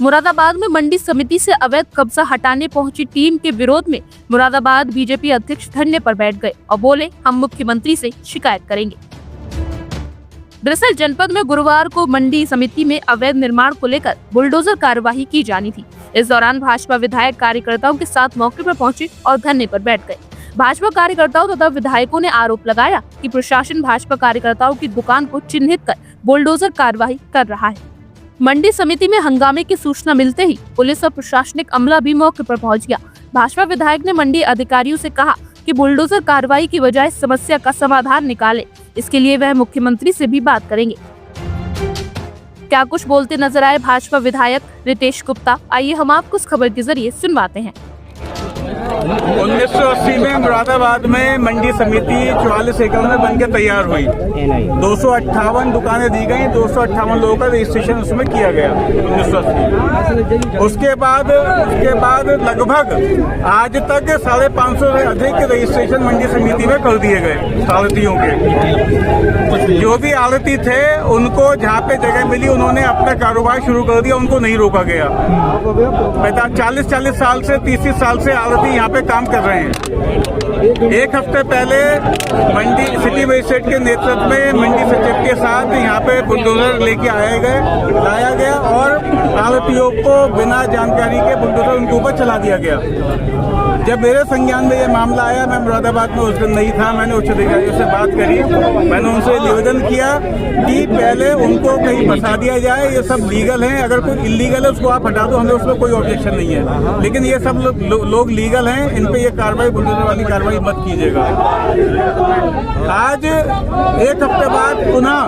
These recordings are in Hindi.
मुरादाबाद में मंडी समिति से अवैध कब्जा हटाने पहुंची टीम के विरोध में मुरादाबाद बीजेपी अध्यक्ष धरने पर बैठ गए और बोले, हम मुख्यमंत्री से शिकायत करेंगे। दरअसल जनपद में गुरुवार को मंडी समिति में अवैध निर्माण को लेकर बुलडोजर कार्यवाही की जानी थी। इस दौरान भाजपा विधायक कार्यकर्ताओं के साथ मौके पर पहुंचे और धरने पर बैठ गए। भाजपा कार्यकर्ताओं तथा विधायकों ने आरोप लगाया कि प्रशासन भाजपा कार्यकर्ताओं की दुकान को चिन्हित कर बुलडोजर कार्यवाही कर रहा है। मंडी समिति में हंगामे की सूचना मिलते ही पुलिस और प्रशासनिक अमला भी मौके पर पहुंच गया। भाजपा विधायक ने मंडी अधिकारियों से कहा कि बुलडोजर कार्रवाई की बजाय समस्या का समाधान निकाले, इसके लिए वह मुख्यमंत्री से भी बात करेंगे। क्या कुछ बोलते नजर आए भाजपा विधायक रितेश गुप्ता, आइए हम आपको इस खबर के जरिए सुनवाते हैं। 1980 में मुरादाबाद में मंडी समिति 44 एकड़ में बनकर तैयार हुई। 258 दुकानें दी गई, 258 लोगों का रजिस्ट्रेशन उसमें किया गया 1980। उसके बाद लगभग आज तक 550 से अधिक रजिस्ट्रेशन मंडी समिति में कर दिए गए आढ़तियों के। जो भी आढ़ती थे उनको जहाँ पे जगह मिली उन्होंने अपना कारोबार शुरू कर दिया, उनको नहीं रोका गया। 40 साल से 30 साल से आढ़ती यहाँ पे काम कर रहे हैं। एक हफ्ते पहले मंडी सिटी मजिस्ट्रेट के नेतृत्व में मंडी सचिव के साथ यहाँ पे बुलडोजर लेके लाया गया और आढ़तियों को बिना जानकारी के बुलडोजर उनके ऊपर चला दिया गया। जब मेरे संज्ञान में ये मामला आया, मैं मुरादाबाद में उस दिन नहीं था, मैंने उच्च अधिकारियों से बात करी। मैंने उनसे निवेदन किया कि पहले उनको कहीं फंसा दिया जाए, ये सब लीगल है, अगर कोई इलीगल है उसको आप हटा दो, हमें उसमें कोई ऑब्जेक्शन नहीं है, लेकिन ये सब लोग लीगल हैं, इन पे ये कार्रवाई बुलडोजर वाली कार्रवाई मत कीजिएगा। आज एक हफ्ते बाद पुनः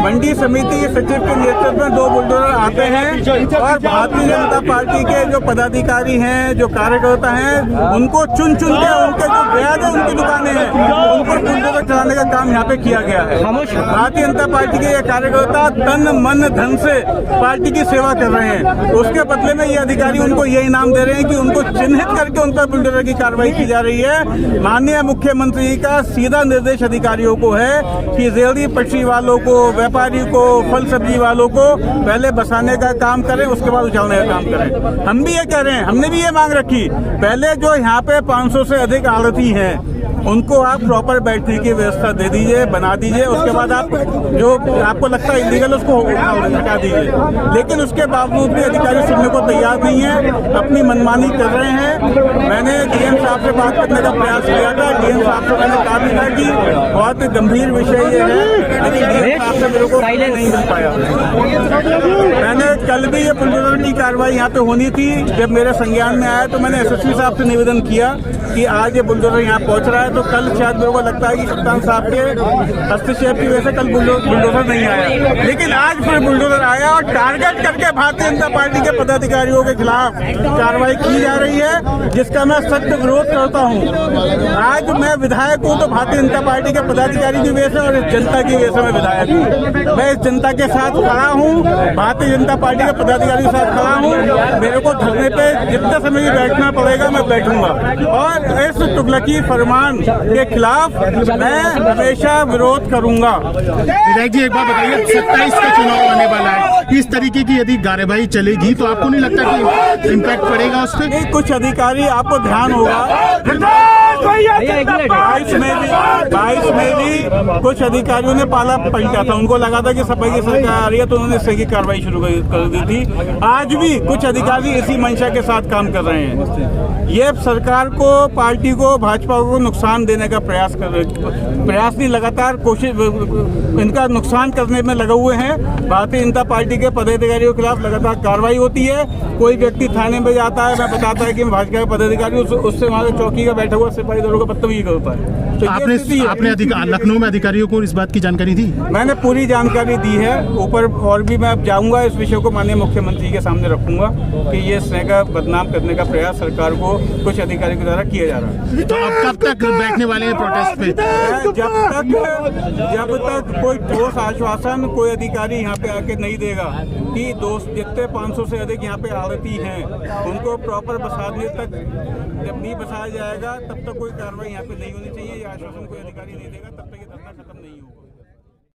मंडी समिति सचिव के नेतृत्व में 2 बुलडोजर आते हैं और भारतीय जनता पार्टी के जो पदाधिकारी हैं, जो कार्यकर्ता हैं, उनको चुन के उनके जो गैर है उनकी दुकानें हैं, उनको बुलडोजर चलाने का काम यहाँ पे किया गया है। भारतीय जनता पार्टी के ये कार्यकर्ता तन मन धन से पार्टी की सेवा कर रहे हैं, उसके बदले में ये अधिकारी उनको ये इनाम दे रहे हैं कि उनको चिन्हित करके उन पर बुलडोजर की कार्रवाई की जा रही है। माननीय मुख्यमंत्री का सीधा निर्देश अधिकारियों को है कि रेहड़ी पटरी वालों को, व्यापारी को, फल सब्जी वालों को पहले बसाने का काम करें, उसके बाद उछालने का काम करें। हम भी ये कह रहे हैं, हमने भी ये मांग रखी। पहले जो यहाँ पे 500 से अधिक आढ़ती हैं उनको आप प्रॉपर बैठने की व्यवस्था दे दीजिए, बना दीजिए, उसके बाद आप जो आपको लगता है इलीगल उसको हटा दीजिए। लेकिन उसके बावजूद भी अधिकारी सुनने को तैयार नहीं है, अपनी मनमानी कर रहे हैं। मैंने डीएम साहब से बात करने का प्रयास किया था, डीएम साहब से मैंने कहा भी था कि बहुत गंभीर विषय ये है, लेकिन डीएम साहब से मेरे को नहीं मिल पाया। मैंने कल भी ये बुलडोजर की कार्रवाई यहाँ पे होनी थी, जब मेरे संज्ञान में आया तो मैंने एसएसपी साहब से निवेदन किया कि आज ये बुलडोजर यहाँ पहुँच रहा है, तो कल शायद मेरे को लगता है कि कप्तान साहब के हस्तक्षेप की वजह से कल बुलडोजर नहीं आया, लेकिन आज फिर बुलडोजर आया और टारगेट करके भारतीय जनता पार्टी के पदाधिकारियों के खिलाफ कार्रवाई की जा रही है, जिसका मैं सख्त विरोध करता हूँ। आज मैं विधायक हूँ तो भारतीय जनता पार्टी के पदाधिकारी की वजह से और इस जनता की वजह से मैं विधायक हूँ। मैं इस जनता के साथ खड़ा हूँ, भारतीय जनता पार्टी के पदाधिकारी के साथ खड़ा हूँ। मेरे को धरने पे जितना समय भी बैठना पड़ेगा मैं बैठूंगा और इस तुगलकी फरमान के खिलाफ मैं हमेशा विरोध करूंगा। विधायक जी, एक बात बताइए, 27 का चुनाव आने वाला है, इस तरीके की यदि कार्यवाही चलेगी तो आपको नहीं लगता कि इम्पैक्ट पड़ेगा उस पर? कुछ अधिकारी, आपको ध्यान होगा 22 में भी कुछ अधिकारियों ने पाला पलटा था, उनको लगा था कि सपा की सरकार आ रही है तो उन्होंने सही कार्रवाई शुरू कर दी थी। आज भी कुछ अधिकारी इसी मंशा के साथ काम कर रहे हैं। ये सरकार को, पार्टी को, भाजपा को नुकसान देने का प्रयास नहीं, लगातार कोशिश इनका नुकसान करने में लगे हुए हैं। भारतीय जनता पार्टी के पदाधिकारियों के खिलाफ लगातार कार्रवाई होती है। कोई व्यक्ति थाने में जाता है, मैं बताता है कि भाजपा के पदाधिकारी, उससे वहाँ चौकी का बैठा हुआ सिपाही दरों का बदतमीजी करता है। तो आपने लखनऊ में अधिकारियों को इस बात की जानकारी दी? मैंने पूरी जानकारी दी है ऊपर, और भी मैं जाऊंगा इस विषय को माननीय मुख्यमंत्री के सामने रखूंगा कि ये स्नेह का बदनाम करने का प्रयास सरकार को कुछ अधिकारियों के द्वारा किया जा रहा है। तो अब कब तक बैठने वाले हैं प्रोटेस्ट पे? जब तक कोई ठोस आश्वासन कोई अधिकारी यहाँ पे आके नहीं देगा कि जितने 500 से अधिक यहाँ पे आढ़ती हैं उनको प्रॉपर बसाने तक जब नहीं बसाया जाएगा तब तक कोई कार्रवाई यहाँ पे नहीं होनी चाहिए। ये आश्वासन कोई अधिकारी नहीं देगा।